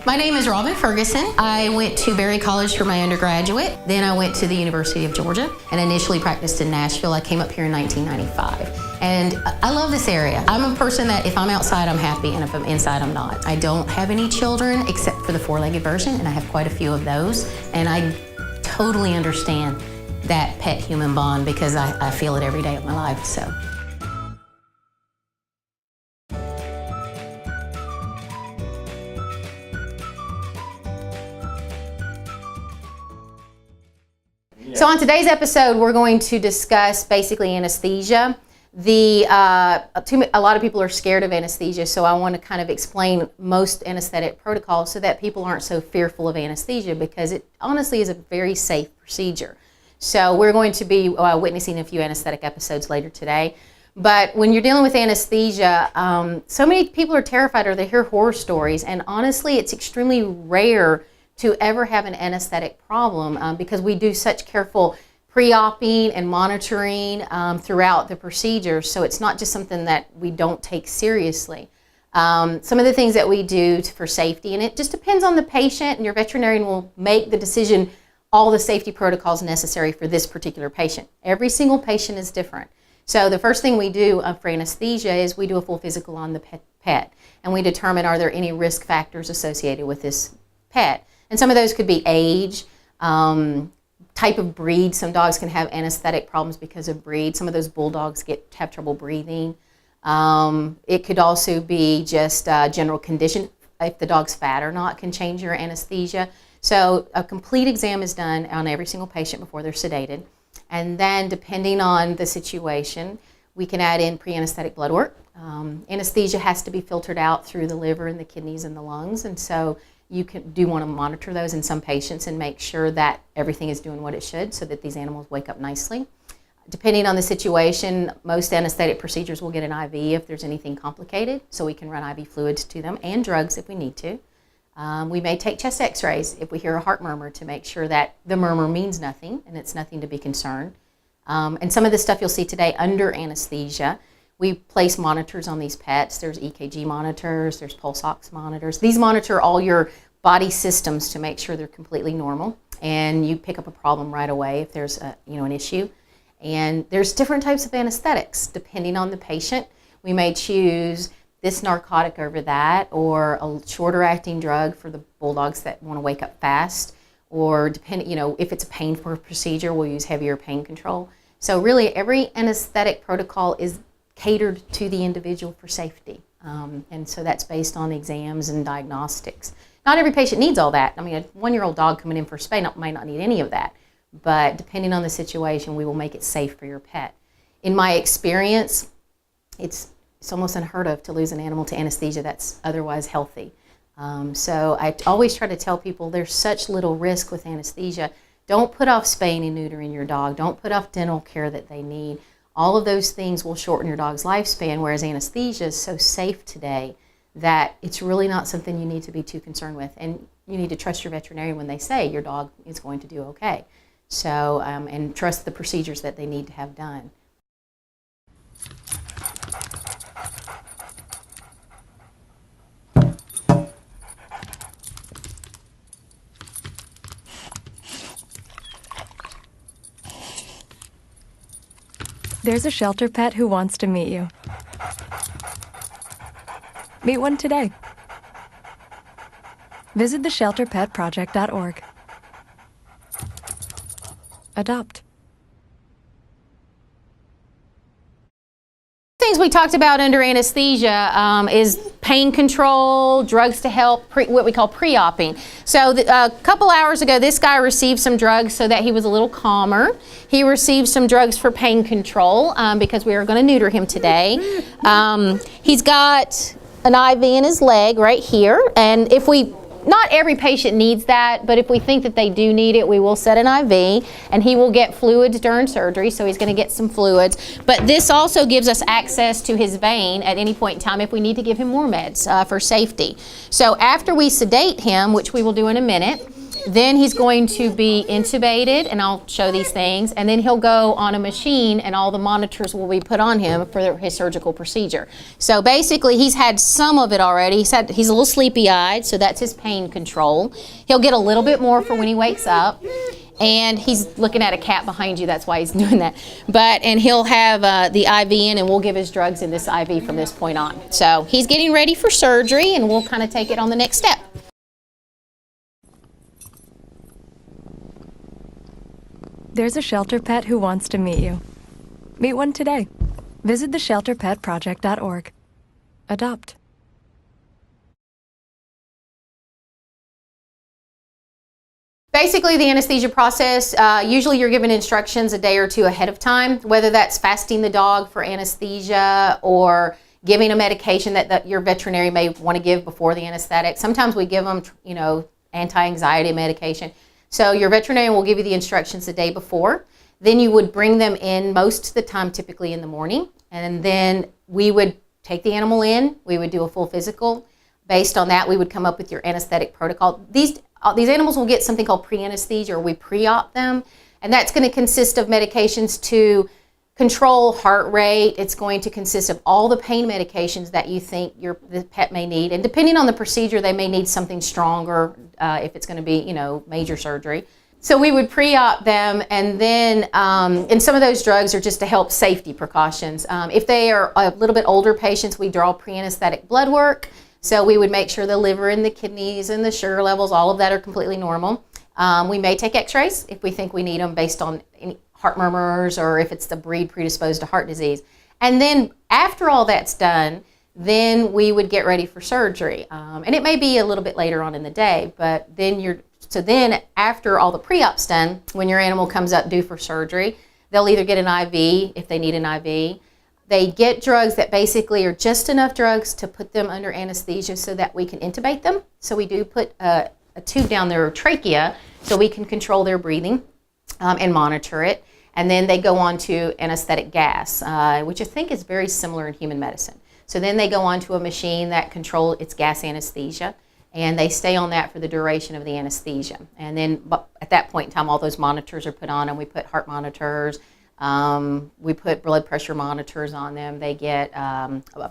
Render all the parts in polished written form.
My name is Robin Ferguson. I went to Berry College for my undergraduate. Then I went to the University of Georgia and initially practiced in Nashville. I came up here in 1995. And I love this area. I'm a person that if I'm outside, I'm happy, and if I'm inside, I'm not. I don't have any children except for the four-legged version, and I have quite a few of those. And I totally understand that pet-human bond because I feel it every day of my life, so. So on today's episode, we're going to discuss basically anesthesia. A lot of people are scared of anesthesia, so I want to kind of explain most anesthetic protocols so that people aren't so fearful of anesthesia, because it honestly is a very safe procedure. So we're going to be witnessing a few anesthetic episodes later today. But when you're dealing with anesthesia, so many people are terrified or they hear horror stories, and honestly it's extremely rare to ever have an anesthetic problem because we do such careful pre-oping and monitoring throughout the procedure, so it's not just something that we don't take seriously. Some of the things that we do for safety, and it just depends on the patient, and your veterinarian will make the decision, all the safety protocols necessary for this particular patient. Every single patient is different. So the first thing we do for anesthesia is we do a full physical on the pet, and we determine are there any risk factors associated with this pet. And some of those could be age, type of breed. Some dogs can have anesthetic problems because of breed. Some of those bulldogs have trouble breathing. It could also be just general condition. If the dog's fat or not can change your anesthesia. So a complete exam is done on every single patient before they're sedated. And then depending on the situation, we can add in pre-anesthetic blood work. Anesthesia has to be filtered out through the liver and the kidneys and the lungs, and so you do want to monitor those in some patients and make sure that everything is doing what it should so that these animals wake up nicely. Depending on the situation, most anesthetic procedures will get an IV if there's anything complicated, so we can run IV fluids to them and drugs if we need to. We may take chest x-rays if we hear a heart murmur to make sure that the murmur means nothing and it's nothing to be concerned. And some of the stuff you'll see today under anesthesia, we place monitors on these pets. There's EKG monitors, there's pulse ox monitors. These monitor all your body systems to make sure they're completely normal, and you pick up a problem right away if there's an issue. And there's different types of anesthetics depending on the patient. We may choose this narcotic over that, or a shorter acting drug for the bulldogs that want to wake up fast, or if it's a painful procedure, we'll use heavier pain control. So really every anesthetic protocol is catered to the individual for safety. And so that's based on exams and diagnostics. Not every patient needs all that. I mean, a one-year-old dog coming in for a spay might not need any of that, but depending on the situation, we will make it safe for your pet. In my experience, it's almost unheard of to lose an animal to anesthesia that's otherwise healthy. So I always try to tell people there's such little risk with anesthesia. Don't put off spaying and neutering your dog. Don't put off dental care that they need. All of those things will shorten your dog's lifespan, whereas anesthesia is so safe today that it's really not something you need to be too concerned with. And you need to trust your veterinarian when they say your dog is going to do okay. So, and trust the procedures that they need to have done. There's a shelter pet who wants to meet you. Meet one today. Visit theshelterpetproject.org. Adopt. Things we talked about under anesthesia is pain control, drugs to help, what we call pre-oping. So a couple hours ago, this guy received some drugs so that he was a little calmer. He received some drugs for pain control because we are going to neuter him today. He's got an IV in his leg right here, and not every patient needs that, but if we think that they do need it, we will set an IV, and he will get fluids during surgery, so he's going to get some fluids. But this also gives us access to his vein at any point in time if we need to give him more meds for safety. So after we sedate him, which we will do in a minute, Then he's going to be intubated, and I'll show these things, and then he'll go on a machine and all the monitors will be put on him for his surgical procedure. So basically he's had some of it already. He's a little sleepy-eyed, so that's his pain control. He'll get a little bit more for when he wakes up. And he's looking at a cat behind you, that's why he's doing that. And he'll have the IV in, and we'll give his drugs in this IV from this point on. So he's getting ready for surgery, and we'll kind of take it on the next step. There's a shelter pet who wants to meet you. Meet one today. Visit theshelterpetproject.org. Adopt. Basically, the anesthesia process, usually you're given instructions a day or two ahead of time, whether that's fasting the dog for anesthesia or giving a medication that your veterinarian may want to give before the anesthetic. Sometimes we give them, anti-anxiety medication. So your veterinarian will give you the instructions the day before. Then you would bring them in most of the time, typically in the morning. And then we would take the animal in. We would do a full physical. Based on that, we would come up with your anesthetic protocol. These animals will get something called pre-anesthesia, or we pre-op them. And that's going to consist of medications to control heart rate. It's going to consist of all the pain medications that you think the pet may need. And depending on the procedure, they may need something stronger if it's going to be, major surgery. So we would pre-op them, and then and some of those drugs are just to help safety precautions. If they are a little bit older patients, we draw pre-anesthetic blood work. So we would make sure the liver and the kidneys and the sugar levels, all of that are completely normal. We may take x-rays if we think we need them based on any heart murmurs or if it's the breed predisposed to heart disease. And then after all that's done, then we would get ready for surgery. And it may be a little bit later on in the day, but then then after all the pre-op's done, when your animal comes up due for surgery, they'll either get an IV if they need an IV. They get drugs that basically are just enough drugs to put them under anesthesia so that we can intubate them. So we do put a tube down their trachea so we can control their breathing and monitor it. And then they go on to anesthetic gas, which I think is very similar in human medicine. So then they go on to a machine that controls its gas anesthesia, and they stay on that for the duration of the anesthesia. And then at that point in time, all those monitors are put on, and we put heart monitors, we put blood pressure monitors on them. They get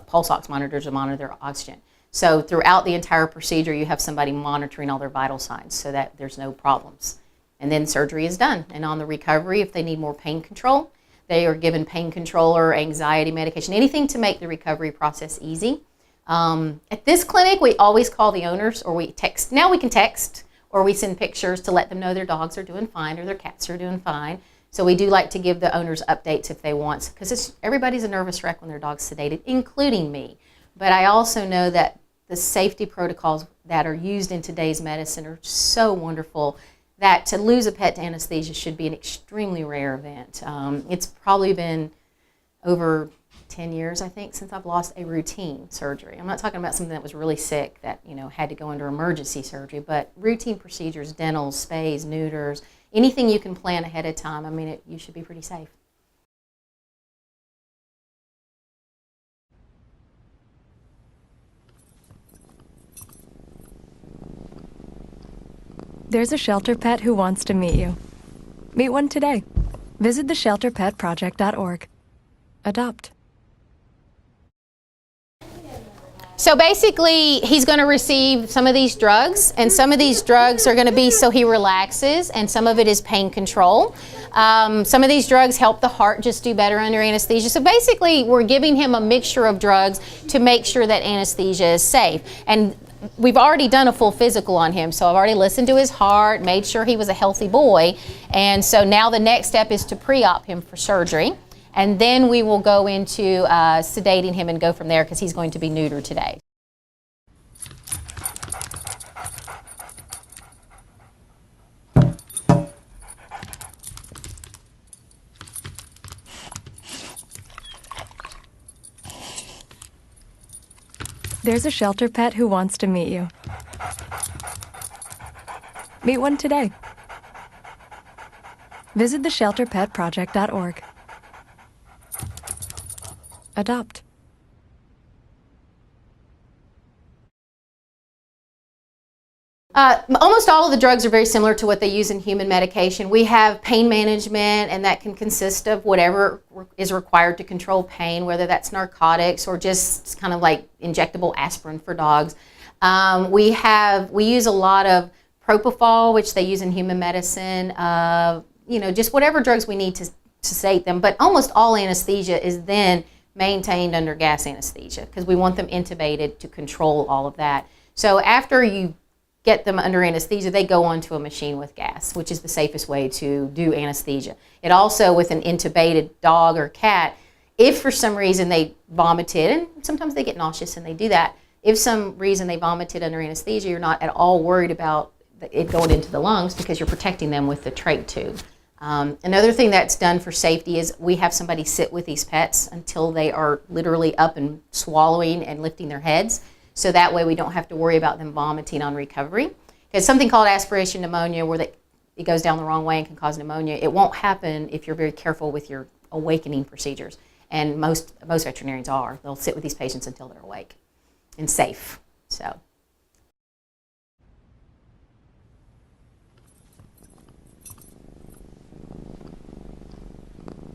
pulse ox monitors to monitor their oxygen. So throughout the entire procedure, you have somebody monitoring all their vital signs so that there's no problems. And then surgery is done. And on the recovery, if they need more pain control, they are given pain control or anxiety medication, anything to make the recovery process easy. At this clinic, we always call the owners, or we text. Now we can text, or we send pictures to let them know their dogs are doing fine or their cats are doing fine. So we do like to give the owners updates if they want, because everybody's a nervous wreck when their dog's sedated, including me. But I also know that the safety protocols that are used in today's medicine are so wonderful that to lose a pet to anesthesia should be an extremely rare event. It's probably been over 10 years, I think, since I've lost a routine surgery. I'm not talking about something that was really sick that had to go under emergency surgery, but routine procedures, dentals, spays, neuters, anything you can plan ahead of time. I mean, you should be pretty safe. There's a shelter pet who wants to meet you. Meet one today. Visit theshelterpetproject.org. Adopt. So basically, he's going to receive some of these drugs, and some of these drugs are going to be so he relaxes, and some of it is pain control. Some of these drugs help the heart just do better under anesthesia. So basically, we're giving him a mixture of drugs to make sure that anesthesia is safe. And we've already done a full physical on him, so I've already listened to his heart, made sure he was a healthy boy, and so now the next step is to pre-op him for surgery. And then we will go into sedating him and go from there, because he's going to be neutered today. There's a shelter pet who wants to meet you. Meet one today. Visit theshelterpetproject.org. Adopt. Almost all of the drugs are very similar to what they use in human medication. We have pain management, and that can consist of whatever is required to control pain, whether that's narcotics or just kind of like injectable aspirin for dogs. We use a lot of propofol, which they use in human medicine, just whatever drugs we need to sedate them. But almost all anesthesia is then maintained under gas anesthesia because we want them intubated to control all of that. So after you get them under anesthesia, they go onto a machine with gas, which is the safest way to do anesthesia. It also, with an intubated dog or cat, if for some reason they vomited, and sometimes they get nauseous and they do that, if some reason they vomited under anesthesia, you're not at all worried about it going into the lungs because you're protecting them with the trach tube. Another thing that's done for safety is we have somebody sit with these pets until they are literally up and swallowing and lifting their heads. So that way we don't have to worry about them vomiting on recovery. Because something called aspiration pneumonia, where it goes down the wrong way and can cause pneumonia, it won't happen if you're very careful with your awakening procedures. And most veterinarians are. They'll sit with these patients until they're awake and safe. So.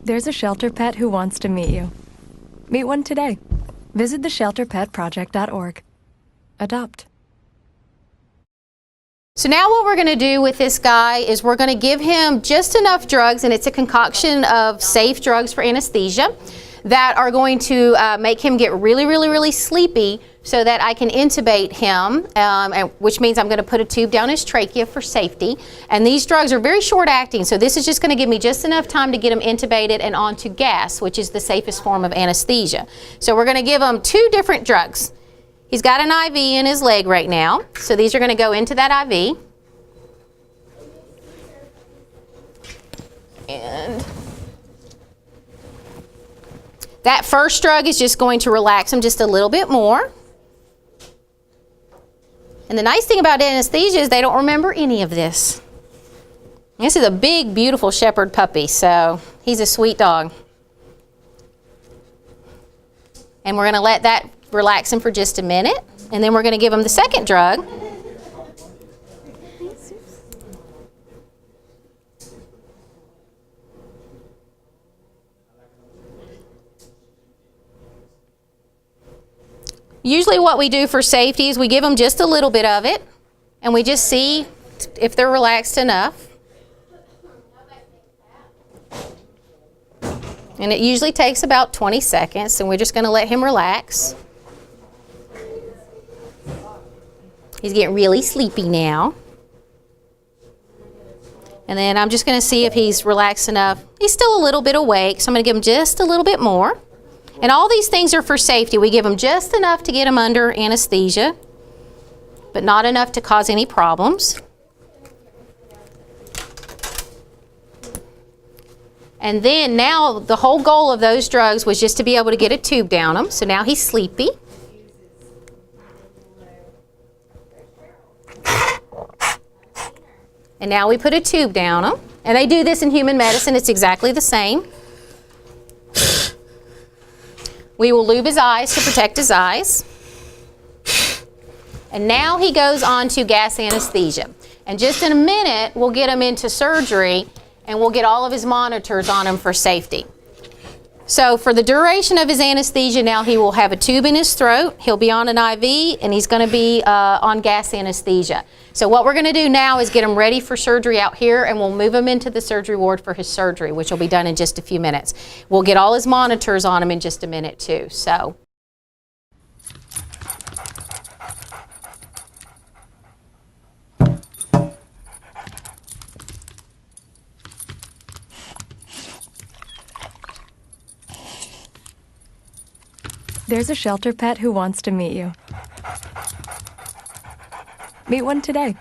There's a shelter pet who wants to meet you. Meet one today. Visit theshelterpetproject.org. Adopt. So now what we're going to do with this guy is we're going to give him just enough drugs, and it's a concoction of safe drugs for anesthesia that are going to make him get really, really, really sleepy so that I can intubate him, which means I'm going to put a tube down his trachea for safety. And these drugs are very short acting, so this is just going to give me just enough time to get him intubated and onto gas, which is the safest form of anesthesia. So we're going to give him 2 different drugs. He's got an IV in his leg right now, so these are going to go into that IV. And that first drug is just going to relax him just a little bit more. And the nice thing about anesthesia is they don't remember any of this. This is a big, beautiful shepherd puppy, so he's a sweet dog. And we're going to let that relax him for just a minute, and then we're going to give him the second drug. Usually what we do for safety is we give them just a little bit of it, and we just see if they're relaxed enough. And it usually takes about 20 seconds, and we're just going to let him relax. He's getting really sleepy now. And then I'm just going to see if he's relaxed enough. He's still a little bit awake, so I'm going to give him just a little bit more. And all these things are for safety. We give him just enough to get him under anesthesia, but not enough to cause any problems. And then now the whole goal of those drugs was just to be able to get a tube down him. So now he's sleepy. And now we put a tube down him. And they do this in human medicine. It's exactly the same. We will lube his eyes to protect his eyes. And now he goes on to gas anesthesia. And just in a minute, we'll get him into surgery, and we'll get all of his monitors on him for safety. So for the duration of his anesthesia, now he will have a tube in his throat, he'll be on an IV, and he's going to be on gas anesthesia. So what we're going to do now is get him ready for surgery out here, and we'll move him into the surgery ward for his surgery, which will be done in just a few minutes. We'll get all his monitors on him in just a minute too. So. There's a shelter pet who wants to meet you. Meet one today.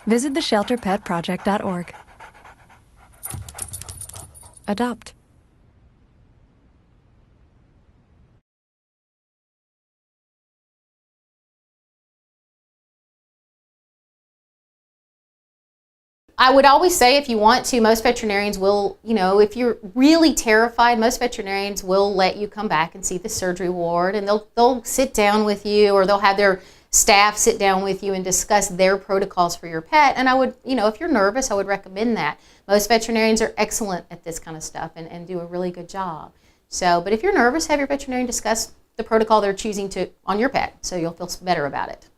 Visit theshelterpetproject.org. Adopt. I would always say if you want to, most veterinarians will, if you're really terrified, most veterinarians will let you come back and see the surgery ward, and they'll sit down with you, or they'll have their staff sit down with you and discuss their protocols for your pet. And I would, if you're nervous, I would recommend that. Most veterinarians are excellent at this kind of stuff and do a really good job. So, but if you're nervous, have your veterinarian discuss the protocol they're choosing to on your pet, so you'll feel better about it.